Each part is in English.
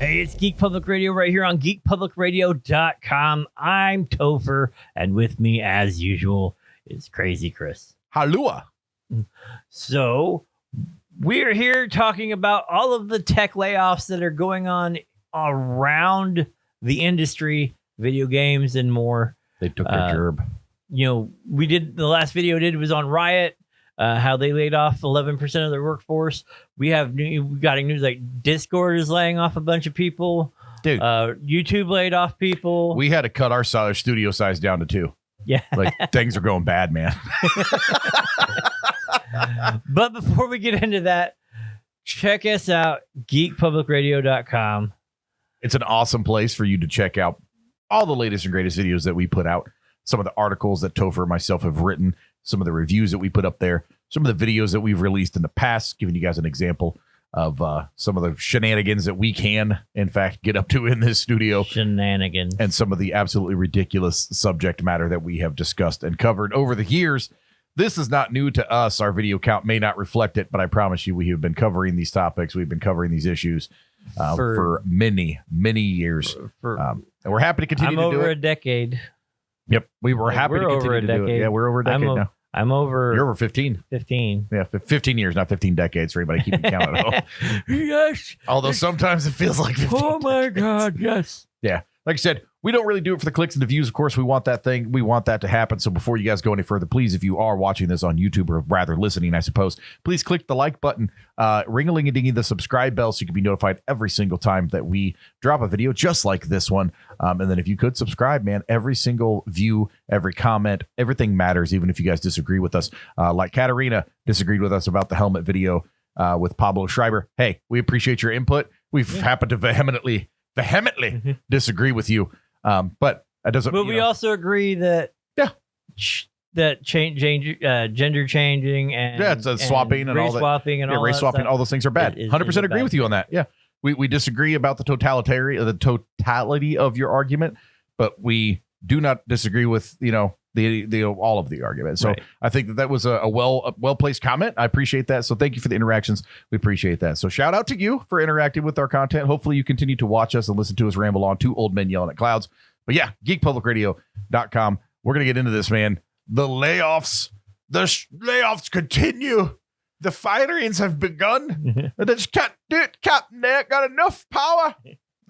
Hey, it's Geek Public Radio right here on geekpublicradio.com. I'm Topher, and with me, as usual, is Crazy Chris. Halua. So, we're here talking about all of the tech layoffs that are going on around the industry, video games, and more. They took their gerb. You know, the last video I did was on Riot. How they laid off 11% of their workforce. We got news like Discord is laying off a bunch of people. Dude, YouTube laid off people. we had to cut our studio size down to 2. Yeah. Like, things are going bad, man. But before we get into that, check us out, geekpublicradio.com. It's an awesome place for you to check out all the latest and greatest videos that we put out. Some of the articles that Topher and myself have written, some of the reviews that we put up there, some of the videos that we've released in the past, giving you guys an example of some of the shenanigans that we can, in fact, get up to in this studio. Shenanigans. And some of the absolutely ridiculous subject matter that we have discussed and covered over the years. This is not new to us. Our video count may not reflect it, but I promise you we have been covering these topics. We've been covering these issues for many, many years. And we're happy to continue to do it. I'm over a decade. Yep. We're happy to continue to do it. Yeah, we're over a decade now. I'm over. You're over 15. 15. Yeah, 15 years, not 15 decades for anybody keeping count at home. Yes. Although sometimes it feels like 15 Oh my decades. God, yes. Yeah. Like I said, we don't really do it for the clicks and the views. Of course, we want that thing. We want that to happen. So before you guys go any further, please, if you are watching this on YouTube, or rather listening, I suppose, please click the like button, ring-a-ling-a-dingy, the subscribe bell, so you can be notified every single time that we drop a video just like this one. And then if you could subscribe, man, every single view, every comment, everything matters, even if you guys disagree with us. Like Katarina disagreed with us about the helmet video with Pablo Schreiber. Hey, we appreciate your input. We've happened to vehemently disagree with you. But it doesn't. But we also agree that that gender changing and it's swapping and all that. Swapping and all race that swapping, stuff all those things are bad. 100% agree with you on that. Yeah, we disagree about the totality of your argument, but we do not disagree with the all of the argument. So right. I think that was a well placed comment. I appreciate that. So thank you for the interactions. We appreciate that. So shout out to you for interacting with our content. Hopefully you continue to watch us and listen to us ramble on. 2 old men yelling at clouds. But yeah, geekpublicradio.com. We're going to get into this, man. The layoffs continue. The firings have begun. They just can't do it, Captain. They ain't got enough power.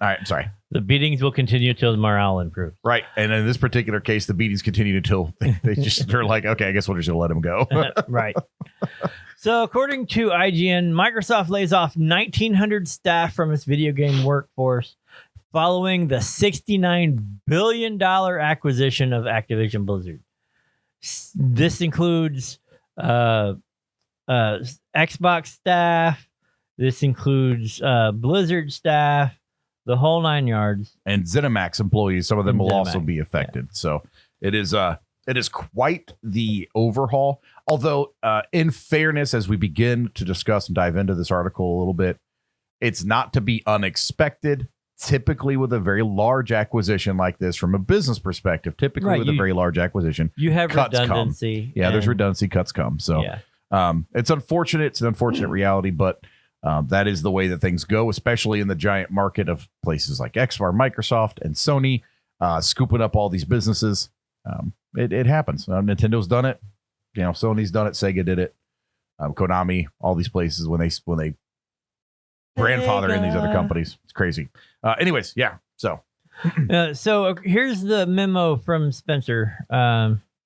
All right, sorry. The beatings will continue till morale improves. Right. And in this particular case, the beatings continue until they're like, okay, I guess we're just going to let him go. Right. So according to IGN, Microsoft lays off 1,900 staff from its video game workforce following the $69 billion acquisition of Activision Blizzard. This includes Xbox staff. This includes Blizzard staff. The whole 9 yards. And ZeniMax employees, some of them will also be affected. Yeah. So it is quite the overhaul. Although, in fairness, as we begin to discuss and dive into this article a little bit, it's not to be unexpected. Typically, with a very large acquisition like this, from a business perspective, a very large acquisition, you have redundancy. Yeah, there's redundancy. Cuts come. So it's unfortunate. It's an unfortunate reality, but that is the way that things go, especially in the giant market of places like Microsoft and Sony scooping up all these businesses. It happens. Nintendo's done it. Sony's done it. Sega did it. Konami, all these places when they grandfather in these other companies. It's crazy. Anyways, yeah. So here's the memo from Spencer.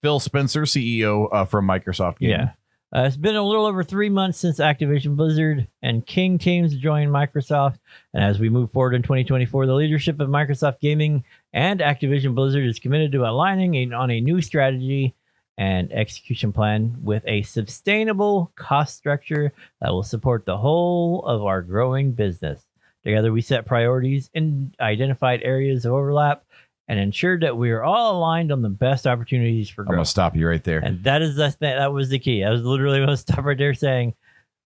Phil Spencer, CEO from Microsoft Gaming. Yeah. It's been a little over 3 months since Activision Blizzard and King teams joined Microsoft. And as we move forward in 2024, the leadership of Microsoft Gaming and Activision Blizzard is committed to aligning on a new strategy and execution plan with a sustainable cost structure that will support the whole of our growing business. Together, we set priorities in identified areas of overlap and ensured that we are all aligned on the best opportunities for growth. I'm going to stop you right there. And that was the key. I was literally going to stop right there saying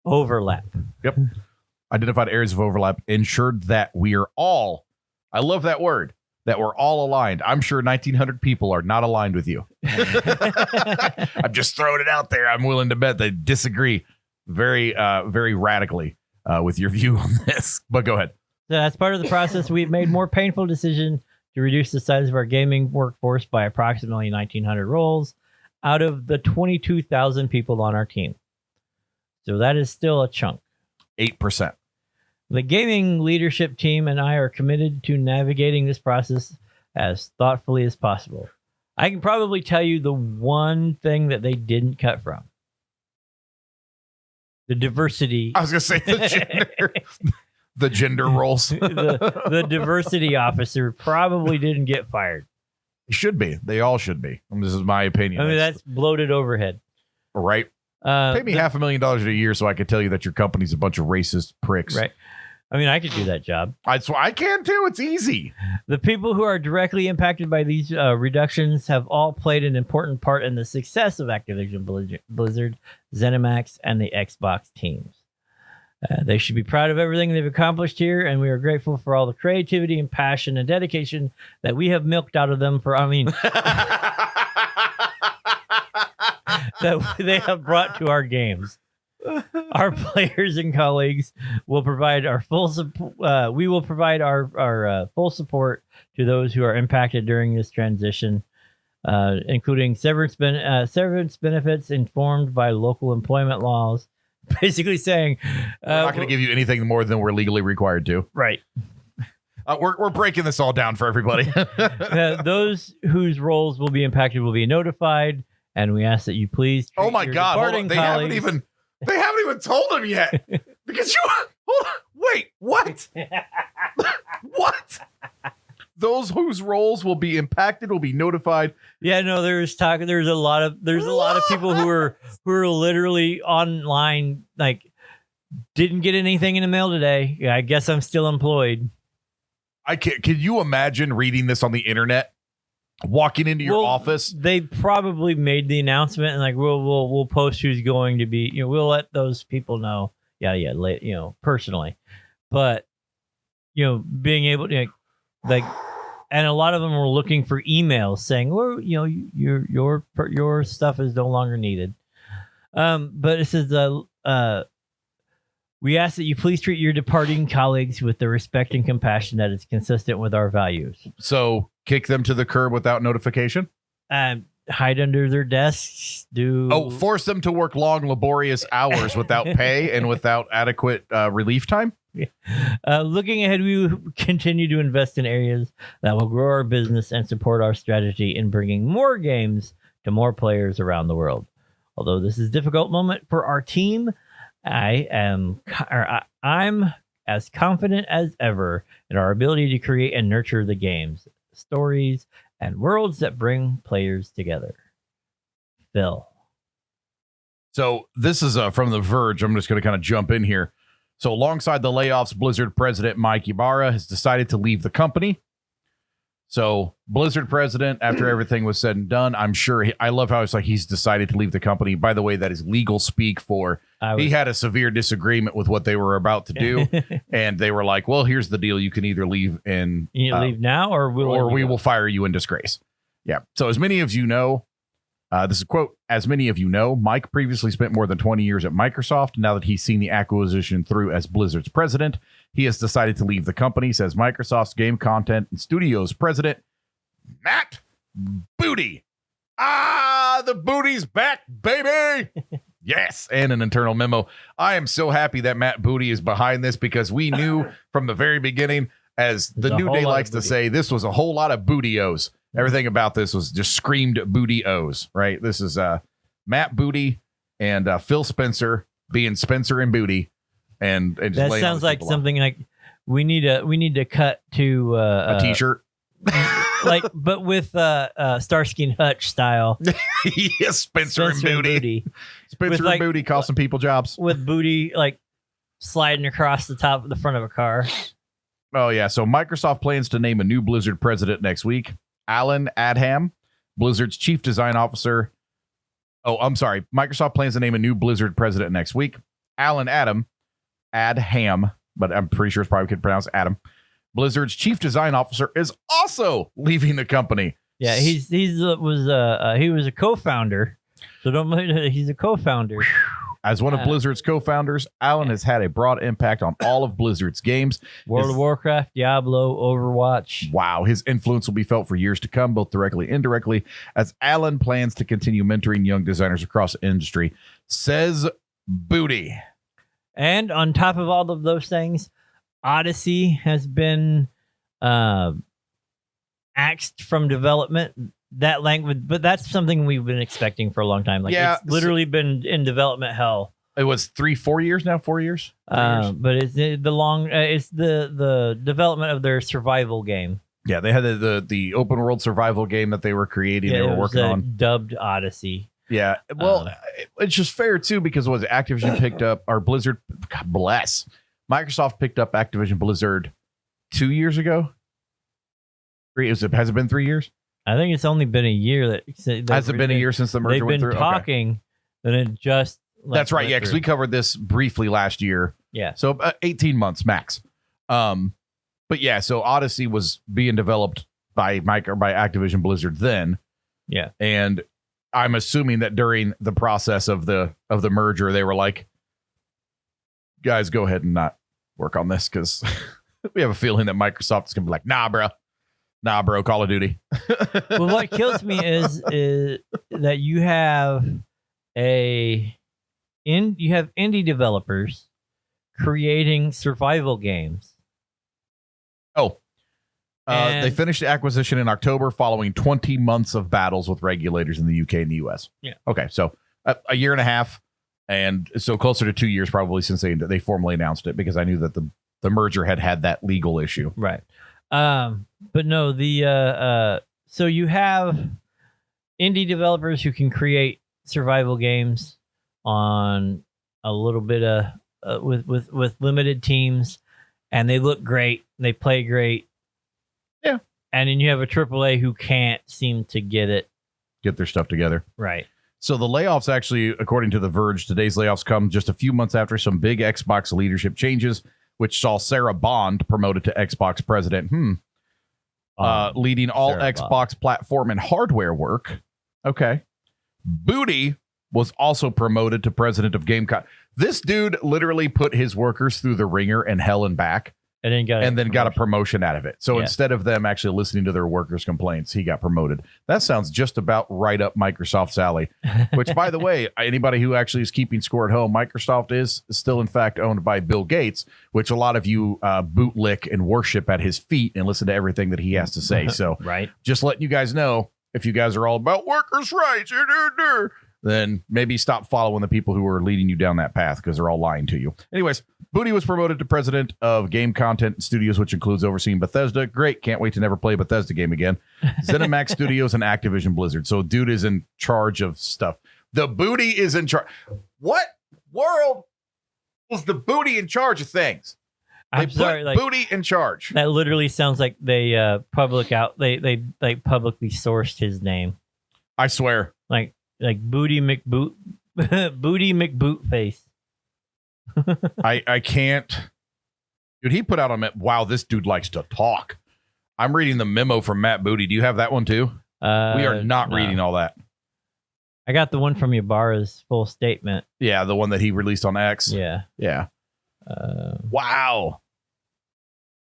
overlap. Yep. Identified areas of overlap, ensured that we are all, I love that word, that we're all aligned. I'm sure 1,900 people are not aligned with you. I'm just throwing it out there. I'm willing to bet they disagree very radically with your view on this. But go ahead. So as part of the process, we've made more painful decision to reduce the size of our gaming workforce by approximately 1,900 roles out of the 22,000 people on our team. So that is still a chunk. 8%. The gaming leadership team and I are committed to navigating this process as thoughtfully as possible. I can probably tell you the one thing that they didn't cut from. The diversity. I was going to say the gender roles. the diversity officer probably didn't get fired. Should be. They all should be. This is my opinion. I mean, that's bloated overhead. Right. Pay me $500,000 a year so I could tell you that your company's a bunch of racist pricks. Right. I mean, I could do that job. I can too. It's easy. The people who are directly impacted by these reductions have all played an important part in the success of Activision Blizzard, ZeniMax, and the Xbox teams. They should be proud of everything they've accomplished here, and we are grateful for all the creativity and passion and dedication that we have milked out of them that they have brought to our games. Our players and colleagues will provide our full support. We will provide our full support to those who are impacted during this transition, including severance benefits informed by local employment laws. Basically saying, we're not going to give you anything more than we're legally required to. Right. We're breaking this all down for everybody. Those whose roles will be impacted will be notified, and we ask that you please. Oh my God! Hold on. They haven't even told them yet. Because wait, what? What? Those whose roles will be impacted will be notified. Yeah, no, there's a lot of people who are literally online, like, didn't get anything in the mail today. Yeah, I guess I'm still employed. Can you imagine reading this on the internet? Walking into your office? They probably made the announcement and like we'll post who's going to be, we'll let those people know. Yeah, personally. But being able to and a lot of them were looking for emails saying, well, your stuff is no longer needed. But it says we ask that you please treat your departing colleagues with the respect and compassion that is consistent with our values. So kick them to the curb without notification? Hide under their desks. Force them to work long, laborious hours without pay and without adequate relief time? Looking ahead, we will continue to invest in areas that will grow our business and support our strategy in bringing more games to more players around the world. Although this is a difficult moment for our team, I'm as confident as ever in our ability to create and nurture the games, stories, and worlds that bring players together. Phil. So this is from The Verge. I'm just going to kind of jump in here. So alongside the layoffs, Blizzard president Mike Ybarra has decided to leave the company. So Blizzard president, after everything was said and done, I'm sure I love how it's like he's decided to leave the company. By the way, that is legal speak for he had a severe disagreement with what they were about to do. And they were like, well, here's the deal. You can either leave and leave now or we will fire you in disgrace. Yeah. So as many of you know, this is a quote, as many of you know, Mike previously spent more than 20 years at Microsoft. Now that he's seen the acquisition through as Blizzard's president, he has decided to leave the company, says Microsoft's game content and studios president, Matt Booty. The booty's back, baby. Yes. And an internal memo. I am so happy that Matt Booty is behind this because we knew from the very beginning, as the New Day likes to say, this was a whole lot of booty-os. Everything about this was just screamed booty-os, right? This is Matt Booty and Phil Spencer being Spencer and Booty. And just that sounds like something like we need to cut to a t-shirt. But with Starsky and Hutch style. Yes, Spencer and Booty. Spencer and Booty costing people jobs. With Booty sliding across the top of the front of a car. Oh yeah. So Microsoft plans to name a new Blizzard president next week. Alan Adham, Blizzard's chief design officer. Oh, I'm sorry. Microsoft plans to name a new Blizzard president next week. Alan Adham, but I'm pretty sure it's probably could pronounce Adam. Blizzard's chief design officer is also leaving the company. Yeah, he was a co-founder. So he's a co-founder. As one of Blizzard's co-founders, Alan has had a broad impact on all of Blizzard's games. World of Warcraft, Diablo, Overwatch. Wow, his influence will be felt for years to come, both directly and indirectly, as Alan plans to continue mentoring young designers across the industry, says Booty. And on top of all of those things, Odyssey has been axed from development. That language, but that's something we've been expecting for a long time. Like, it's literally been in development hell. It was 4 years now. 4 years. But it's it's the development of their survival game. Yeah, they had the open world survival game that they were creating. Yeah, they were working on, dubbed Odyssey. Yeah, well, it's just fair too, because was Activision picked up, or Blizzard, God bless, Microsoft picked up Activision Blizzard 2 years ago. Has it been 3 years? I think it's only been a year. Has it been a year since the merger went through? They've been talking, and it just... That's right, yeah, because we covered this briefly last year. Yeah. So 18 months max. But yeah, so Odyssey was being developed by Activision Blizzard then. Yeah. And I'm assuming that during the process of the merger, they were like, guys, go ahead and not work on this, because we have a feeling that Microsoft is going to be like, nah, bro, Call of Duty. Well, what kills me is that you have indie developers creating survival games. Oh, they finished the acquisition in October following 20 months of battles with regulators in the UK and the US. Yeah. Okay, so a year and a half, and so closer to 2 years probably since they formally announced it, because I knew that the merger had that legal issue. Right. But no, so you have indie developers who can create survival games on a little bit of with limited teams, and they look great, they play great. Yeah. And then you have a AAA who can't seem to get their stuff together. Right. So the layoffs, actually, according to The Verge, today's layoffs come just a few months after some big Xbox leadership changes, which saw Sarah Bond promoted to Xbox president. Leading all Sarah Xbox Bond platform and hardware work. Okay. Booty was also promoted to president of GameCon. This dude literally put his workers through the ringer and hell and back, and then got a promotion out of it. So instead of them actually listening to their workers' complaints, he got promoted. That sounds just about right up Microsoft's alley. Which, by the way, anybody who actually is keeping score at home, Microsoft is still, in fact, owned by Bill Gates, which a lot of you bootlick and worship at his feet and listen to everything that he has to say. So right. Just letting you guys know, if you guys are all about workers' rights, then maybe stop following the people who are leading you down that path, because they're all lying to you. Anyways, Booty was promoted to president of Game Content Studios, which includes overseeing Bethesda. Great. Can't wait to never play a Bethesda game again. ZeniMax Studios and Activision Blizzard. So dude is in charge of stuff. The Booty is in charge. What world was the Booty in charge of things? I'm sorry, like, Booty in charge. That literally sounds like they publicly sourced his name. I swear. Like Booty McBoot Booty McBootface. I can't. Dude, he put out on it. Wow, this dude likes to talk. I'm reading the memo from Matt Booty. Do you have that one too? We are not reading all that. I got the one from Ybarra's full statement. Yeah, the one that he released on X. Yeah. Wow.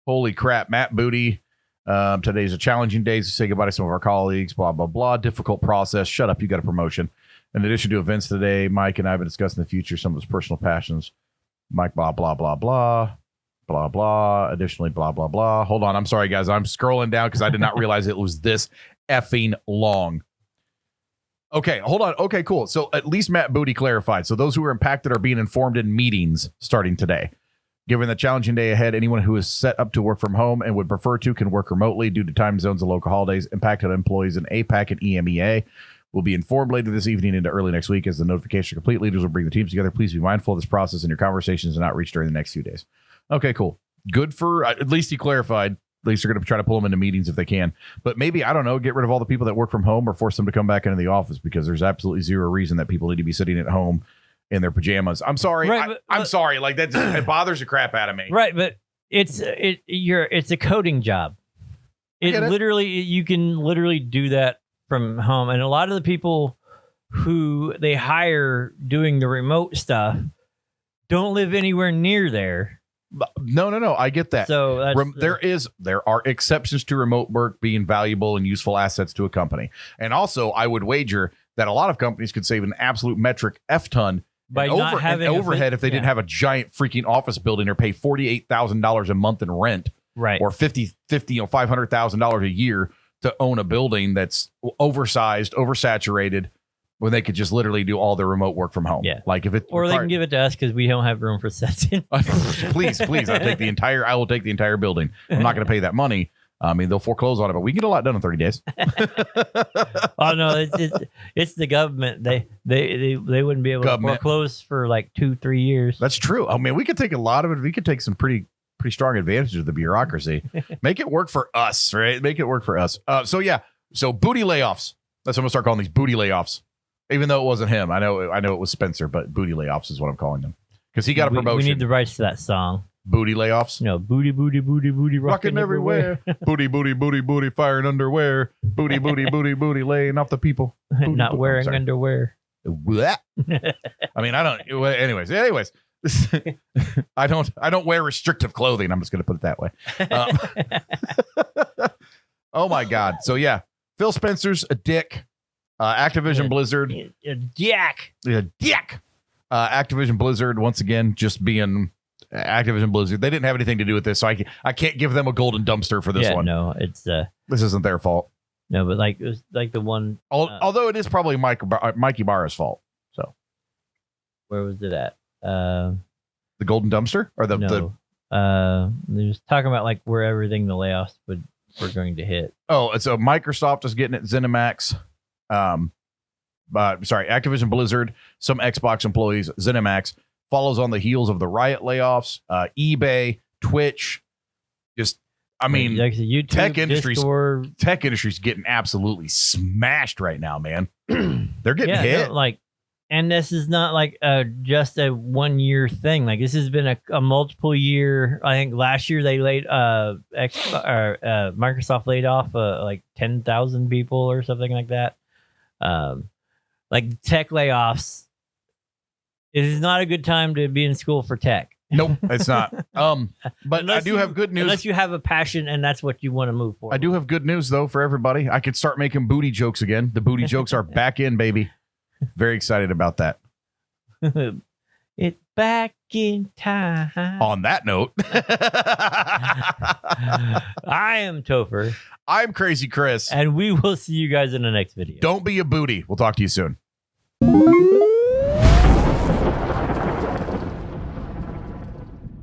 Holy crap, Matt Booty. Today's a challenging day to say goodbye to some of our colleagues, blah, blah, blah. Difficult process. Shut up. You got a promotion. In addition to events today, Mike and I have been discussing the future, some of his personal passions. Mike, blah, blah, blah, blah, blah, blah. Additionally, blah, blah, blah. Hold on. I'm sorry, guys. I'm scrolling down because I did not realize it was this effing long. Okay, hold on. Okay, cool. So at least Matt Booty clarified. So those who are impacted are being informed in meetings starting today. Given the challenging day ahead, anyone who is set up to work from home and would prefer to can work remotely due to time zones and local holidays. Impacted employees in APAC and EMEA will be informed later this evening into early next week as the notification complete. Leaders will bring the teams together. Please be mindful of this process in your conversations and outreach during the next few days. Okay, cool. Good for, at least he clarified. At least they're going to try to pull them into meetings if they can. But maybe, I don't know, get rid of all the people that work from home or force them to come back into the office, because there's absolutely zero reason that people need to be sitting at home in their pajamas. I'm sorry. Right, I'm sorry. Like, that just, it bothers the crap out of me. Right, but it's a coding job. You can literally do that from home, and a lot of the people who they hire doing the remote stuff don't live anywhere near there. No. I get that. So there are exceptions to remote work being valuable and useful assets to a company. And also, I would wager that a lot of companies could save an absolute metric F ton by not having overhead if they didn't have a giant freaking office building or pay $48,000 a month in rent, right? Or $500,000 a year to own a building that's oversized, oversaturated, when they could just literally do all their remote work from home. Yeah. Like if it or they can give it to us because we don't have room for sets in. please, I will take the entire building. I'm not going to pay that money. I mean, they'll foreclose on it, but we can get a lot done in 30 days. Oh no, it's the government. They wouldn't be able to foreclose for like 2-3 years. That's true. I mean, we could take a lot of it. We could take some pretty strong advantage of the bureaucracy. Make it work for us, right? Make it work for us. So booty layoffs. That's what I'm gonna start calling these, booty layoffs. Even though it wasn't him, I know it was Spencer, but booty layoffs is what I'm calling them because he got a promotion. We need the rights to that song. Booty layoffs. No, booty, rocking everywhere. booty, firing underwear. Booty, laying off the people. Booty, not wearing underwear. I mean, I don't. Anyways, I don't wear restrictive clothing. I'm just going to put it that way. Oh my God. So yeah, Phil Spencer's a dick. Activision Blizzard. Dick. Activision Blizzard, once again, just being Activision Blizzard. They didn't have anything to do with this, so I can't give them a golden dumpster for this one. No, it's this isn't their fault. No, but like it was like the one. Although it is probably Mikey Barra's fault. So where was it at? The golden dumpster or the they was talking about like where everything the layoffs were going to hit. Oh, so Microsoft is getting it. ZeniMax. Activision Blizzard, some Xbox employees, ZeniMax follows on the heels of the Riot layoffs, eBay, Twitch, YouTube, tech industry's Discord. Tech industry's getting absolutely smashed right now, man. They're getting hit. And this is not like just a 1 year thing. Like this has been a multiple year. I think last year they Microsoft laid off like 10,000 people or something like that. Like tech layoffs. It is not a good time to be in school for tech. Nope, it's not. But I do have good news. Unless you have a passion and that's what you want to move for. I do have good news though for everybody. I could start making booty jokes again. The booty jokes are back in, baby. Very excited about that. It's back in time. On that note, I am Topher. I'm Crazy Chris. And we will see you guys in the next video. Don't be a booty. We'll talk to you soon.